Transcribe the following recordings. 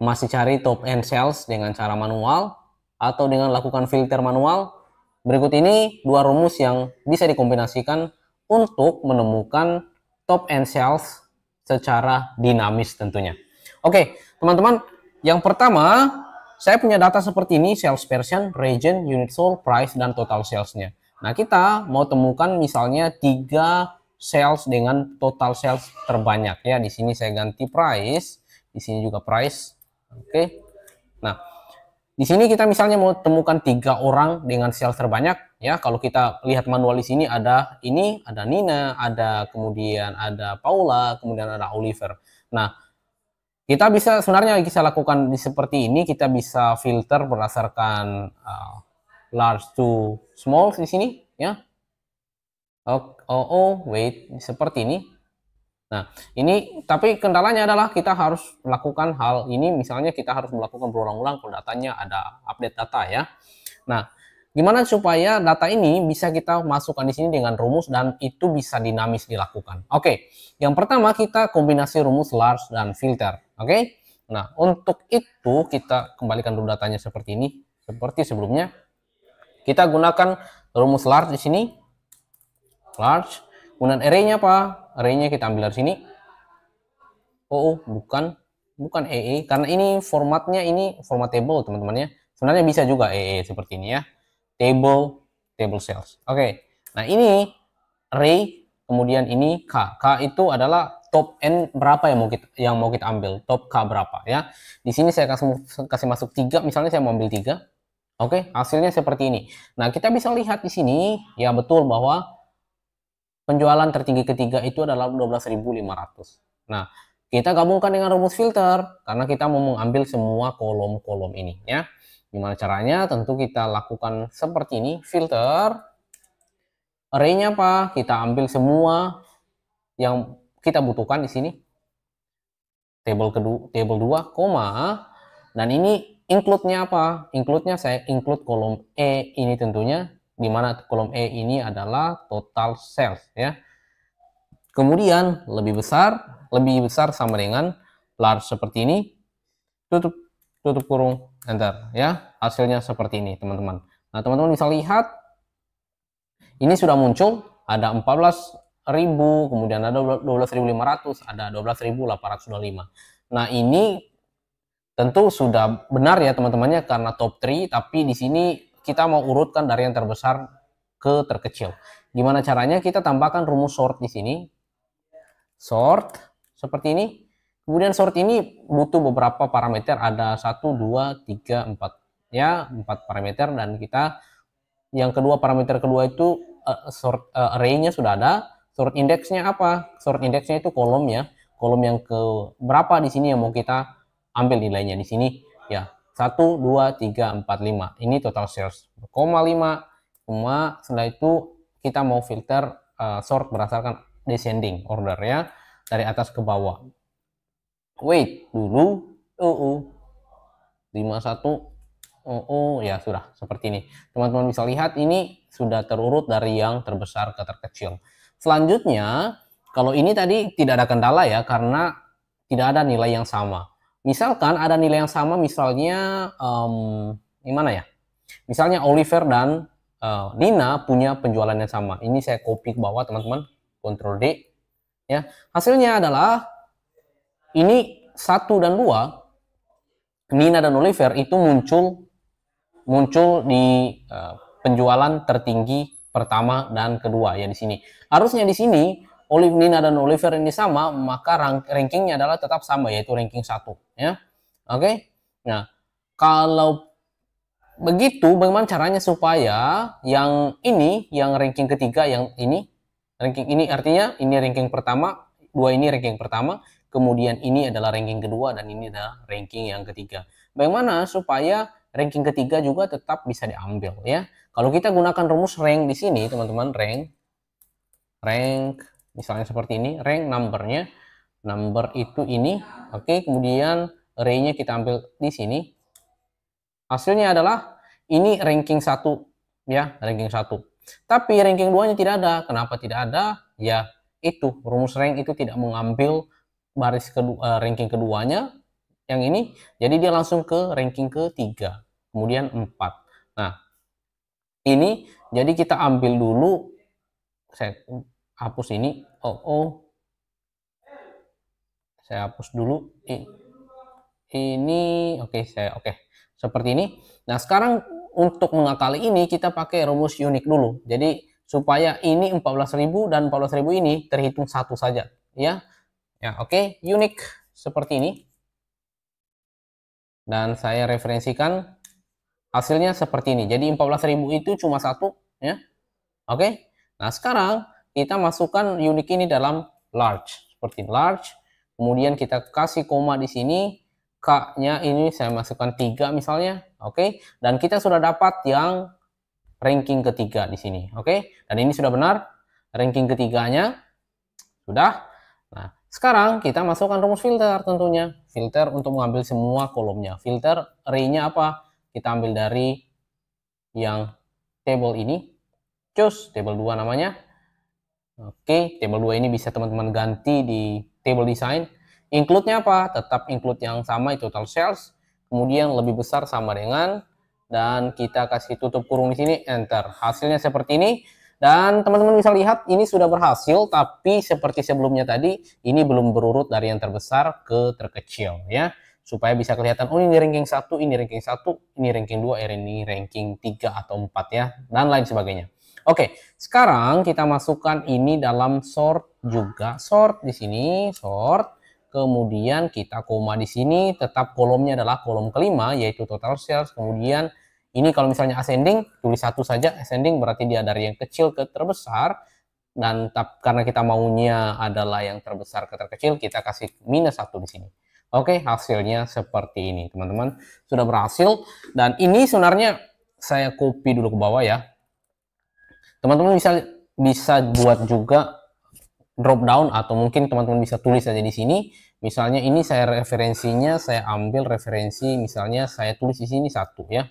masih cari top end sales dengan cara manual atau dengan lakukan filter manual, berikut ini dua rumus yang bisa dikombinasikan untuk menemukan top end sales secara dinamis tentunya. Oke, teman-teman, yang pertama saya punya data seperti ini, sales version, region, unit sold, price, dan total salesnya. Nah, kita mau temukan misalnya 3 sales dengan total sales terbanyak ya. Di sini saya ganti price, di sini juga price. Oke. Nah, di sini kita misalnya mau temukan 3 orang dengan sales terbanyak ya. Kalau kita lihat manual di sini ada Nina, ada kemudian ada Paula, kemudian ada Oliver. Nah, kita sebenarnya bisa lakukan seperti ini, kita bisa filter berdasarkan large to small di sini ya. Wait, seperti ini. Nah, ini tapi kendalanya adalah kita harus melakukan hal ini, misalnya kita harus melakukan berulang-ulang kalau datanya ada update data ya. Nah, gimana supaya data ini bisa kita masukkan di sini dengan rumus dan itu bisa dinamis dilakukan. Oke, yang pertama kita kombinasi rumus large dan filter. Oke, nah untuk itu kita kembalikan dulu datanya seperti ini, seperti sebelumnya. Kita gunakan rumus large di sini. Large, kemudian array-nya apa? Array-nya kita ambil dari sini. Bukan EE, karena ini formatnya ini format table teman-teman ya. Sebenarnya bisa juga EE seperti ini ya. Table cells. Oke. Nah, ini array, kemudian ini K. K itu adalah top N berapa yang mau kita ambil. Top K berapa ya. Di sini saya kasih masuk 3, misalnya saya mau ambil 3. Oke, hasilnya seperti ini. Nah, kita bisa lihat di sini ya, betul bahwa penjualan tertinggi ketiga itu adalah 12.500. Nah, kita gabungkan dengan rumus filter karena kita mau mengambil semua kolom-kolom ini ya. Gimana caranya? Tentu kita lakukan seperti ini, filter. Array-nya apa? Kita ambil semua yang kita butuhkan di sini. Table 2, dan ini include-nya apa? Include-nya saya include kolom E ini tentunya, di mana kolom E ini adalah total sales ya. Kemudian lebih besar sama dengan large seperti ini. Tutup kurung, enter ya. Hasilnya seperti ini, teman-teman. Nah, teman-teman bisa lihat ini sudah muncul ada 14.000, kemudian ada 12.500, ada 12.825. Nah, ini tentu sudah benar ya teman-temannya karena top 3, tapi di sini kita mau urutkan dari yang terbesar ke terkecil. Gimana caranya? Kita tambahkan rumus sort di sini. Sort seperti ini. Kemudian sort ini butuh beberapa parameter, ada 1, 2, 3, 4 ya, 4 parameter, dan kita yang kedua parameter kedua itu sort array-nya sudah ada. Sort index-nya apa? Sort index-nya itu kolom ya. Kolom yang ke berapa di sini yang mau kita ambil nilainya di sini ya. 1, 2, 3, 4, 5. Ini total sales. 5, setelah itu kita mau filter sort berdasarkan descending order ya, dari atas ke bawah. Wait dulu, 51, ya sudah seperti ini. Teman-teman bisa lihat ini sudah terurut dari yang terbesar ke terkecil. Selanjutnya, kalau ini tadi tidak ada kendala ya, karena tidak ada nilai yang sama. Misalkan ada nilai yang sama, misalnya gimana ya? Misalnya Oliver dan Nina punya penjualan yang sama. Ini saya copy ke bawah teman-teman, Ctrl D ya. Hasilnya adalah ini 1 dan 2, Nina dan Oliver itu muncul di penjualan tertinggi pertama dan kedua ya di sini. Harusnya di sini Nina dan Oliver ini sama, maka rankingnya adalah tetap sama, yaitu ranking 1 ya. Oke. Nah, kalau begitu bagaimana caranya supaya yang ini, yang ranking ketiga, yang ini ranking ini, artinya ini ranking pertama, 2 ini ranking pertama, kemudian ini adalah ranking kedua, dan ini adalah ranking yang ketiga. Bagaimana supaya ranking ketiga juga tetap bisa diambil ya? Kalau kita gunakan rumus rank di sini, teman-teman, rank misalnya seperti ini, rank number itu ini, oke, kemudian array-nya kita ambil di sini. Hasilnya adalah ini ranking 1 ya, ranking 1. Tapi ranking 2-nya tidak ada. Kenapa tidak ada? Ya, itu rumus rank itu tidak mengambil baris kedua, ranking keduanya yang ini, jadi dia langsung ke ranking ketiga, kemudian 4. Nah, ini jadi kita ambil dulu, saya hapus ini. Saya hapus dulu ini. Oke, seperti ini. Nah, sekarang untuk mengakali ini kita pakai rumus unik dulu. Jadi supaya ini 14.000 dan 14.000 ini terhitung satu saja, ya. Ya, oke, unik seperti ini. Dan saya referensikan hasilnya seperti ini. Jadi 14.000 itu cuma satu, ya. Oke. Nah, sekarang kita masukkan unik ini dalam large, seperti large. Kemudian kita kasih koma di sini. K-nya ini saya masukkan 3 misalnya. Oke. Dan kita sudah dapat yang ranking ketiga di sini. Oke. Dan ini sudah benar. Ranking ketiganya sudah. Nah, sekarang kita masukkan rumus filter tentunya. Filter untuk mengambil semua kolomnya. Filter array-nya apa? Kita ambil dari yang table ini. Choose table 2 namanya. Oke, table 2 ini bisa teman-teman ganti di table design. Include-nya apa? Tetap include yang sama, total sales. Kemudian lebih besar sama dengan, dan kita kasih tutup kurung di sini, enter. Hasilnya seperti ini. Dan teman-teman bisa lihat ini sudah berhasil, tapi seperti sebelumnya tadi, ini belum berurut dari yang terbesar ke terkecil, ya. Supaya bisa kelihatan, oh ini ranking 1, ini ranking 1, ini ranking 2, ini ranking 3 atau 4, ya, dan lain sebagainya. Oke, sekarang kita masukkan ini dalam sort juga. Sort di sini, sort. Kemudian kita koma di sini, tetap kolomnya adalah kolom kelima, yaitu total sales. Kemudian ini kalau misalnya ascending, tulis satu saja. Ascending berarti dia dari yang kecil ke terbesar. Dan karena kita maunya adalah yang terbesar ke terkecil, kita kasih minus 1 di sini. Oke, hasilnya seperti ini, teman-teman. Sudah berhasil. Dan ini sebenarnya saya copy dulu ke bawah ya. Teman-teman bisa buat juga drop down, atau mungkin teman-teman bisa tulis aja di sini. Misalnya ini saya referensinya, saya ambil referensi, misalnya saya tulis di sini 1 ya.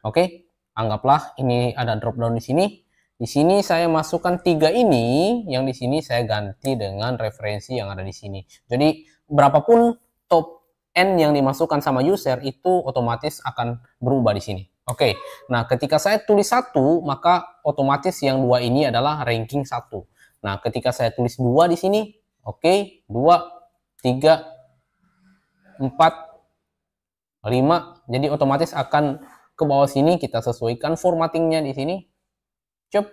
Oke, anggaplah ini ada drop down di sini. Di sini saya masukkan 3 ini, yang di sini saya ganti dengan referensi yang ada di sini. Jadi berapapun top N yang dimasukkan sama user itu otomatis akan berubah di sini. Oke, nah ketika saya tulis 1, maka otomatis yang 2 ini adalah ranking 1. Nah, ketika saya tulis 2 di sini, oke, 2, 3, 4, 5, jadi otomatis akan ke bawah sini. Kita sesuaikan formattingnya di sini. Cep,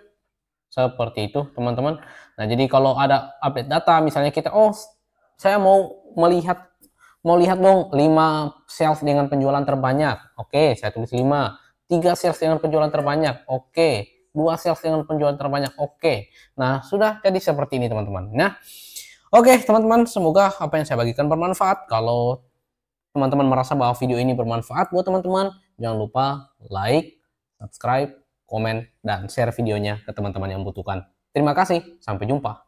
seperti itu, teman-teman. Nah, jadi kalau ada update data, misalnya kita, saya mau lihat dong 5 sales dengan penjualan terbanyak. Oke, saya tulis 5. 3 sales dengan penjualan terbanyak. Oke. 2 sales dengan penjualan terbanyak. Oke. Nah, sudah jadi seperti ini, teman-teman. Nah, oke, teman-teman, semoga apa yang saya bagikan bermanfaat. Kalau teman-teman merasa bahwa video ini bermanfaat buat teman-teman, jangan lupa like, subscribe, komen, dan share videonya ke teman-teman yang membutuhkan. Terima kasih, sampai jumpa.